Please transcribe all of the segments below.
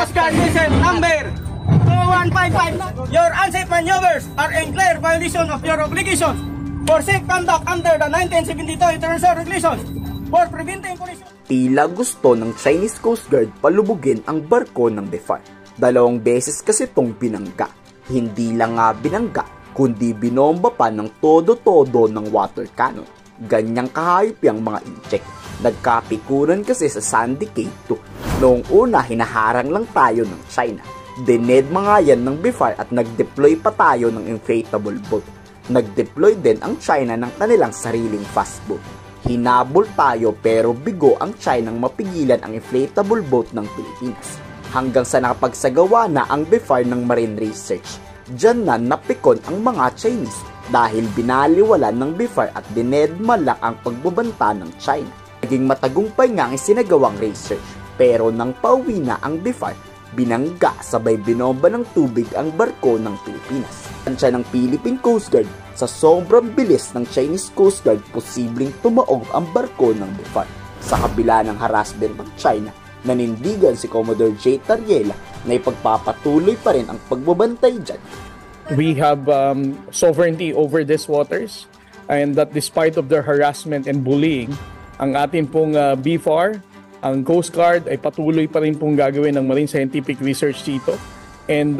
Coast Guard vessel number 2155. Your unsafe maneuvers are in clear violation of your obligations for safe conduct under the 1972 International Regulations for preventing collision. Tila gusto ng Chinese Coast Guard palubugin ang barko ng BIFAR. 2 beses kasi itong binangga. Hindi lang nga binangga, kundi binomba pa ng todo-todo ng water cannon. Ganyang kahayop yung mga incheck. Nagkapikuran kasi sa Sandy Cay 2. Noong una, hinaharang lang tayo ng China. Dinedma nga yan ng BIFAR at nag-deploy pa tayo ng inflatable boat. Nag-deploy din ang China ng kanilang sariling fast boat. Hinabol tayo pero bigo ang China nang mapigilan ang inflatable boat ng Pilipinas. Hanggang sa nakapagsagawa na ang BIFAR ng marine research. Diyan na napikon ang mga Chinese dahil binaliwalan ng BIFAR at dinedma lang ang pagbubanta ng China. Naging matagumpay nga ang isinagawang research pero nang pauwi na ang BIFAR, binangga sabay binomba ng tubig ang barko ng Pilipinas. Tansya ng Philippine Coast Guard, sa sobrang bilis ng Chinese Coast Guard, posibleng tumaob ang barko ng BIFAR. Sa kabila ng harassment ng China, nanindigan si Commodore J. Tariela na ipagpapatuloy pa rin ang pagbabantay dyan. We have sovereignty over these waters and that despite of their harassment and bullying, ang ating pong BIFAR, ang Coast Guard ay patuloy pa rin pong gagawin ng marine scientific research dito and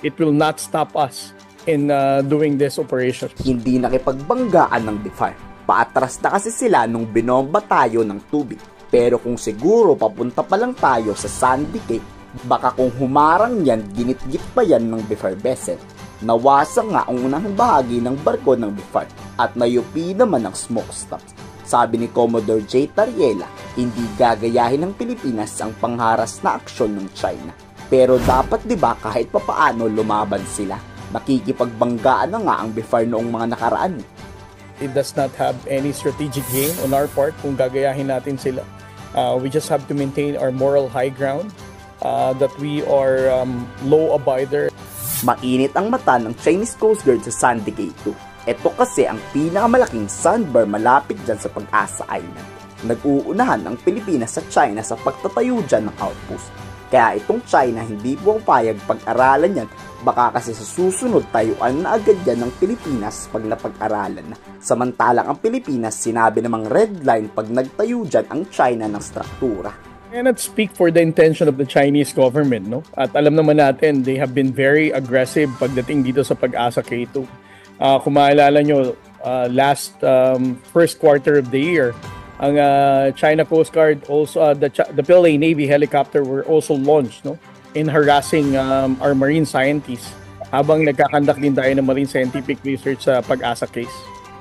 it will not stop us in doing this operation. Hindi nakipagbanggaan ng BIFAR. Paatras na kasi sila nung binomba tayo ng tubig. Pero kung siguro papunta pa lang tayo sa Sandy Cay, baka kung humarang yan, ginit-git pa yan ng BIFAR vessel. Nawasan nga ang unang bahagi ng barko ng BIFAR at nayupi naman ang smokestacks. Sabi ni Commodore J. Tariela, hindi gagayahin ng Pilipinas ang pangharas na aksyon ng China. Pero dapat 'di ba kahit papaano lumaban sila? Nakikipagbanggaan na nga ang BIFAR noong mga nakaraan. It does not have any strategic gain on our part kung gagayahin natin sila. We just have to maintain our moral high ground, that we are law abider. Mainit ang mata ng Chinese Coast Guard sa Sandy Cay 2. Ito kasi ang pinakamalaking sandbar malapit dyan sa Pag-asa Island. Nag-uunahan ang Pilipinas sa China sa pagtatayo dyan ng outpost. Kaya itong China hindi po payag pag-aralan yan, baka kasi sa susunod tayuan na agad yan ng Pilipinas pag napag-aralan na. Samantalang ang Pilipinas sinabi namang red line pag nagtayo dyan ang China ng struktura. I cannot speak for the intention of the Chinese government, no? At alam naman natin, they have been very aggressive pagdating dito sa Pag-asa K2. Kung maalala nyo, last first quarter of the year, ang China Coast Guard, also the PLA Navy helicopter were also launched, no, in harassing our marine scientists habang nagkakandak din tayo ng marine scientific research sa Pag-asa case.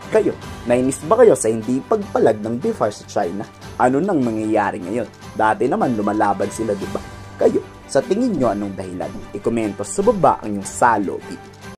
Kayo, nainis ba kayo sa hindi pagpalag ng BIFAR sa China? Ano nang mangyayari ngayon? Dati naman lumalaban sila, diba? Kayo, sa tingin nyo anong dahilan? I-komento sa baba ang inyong saloobin.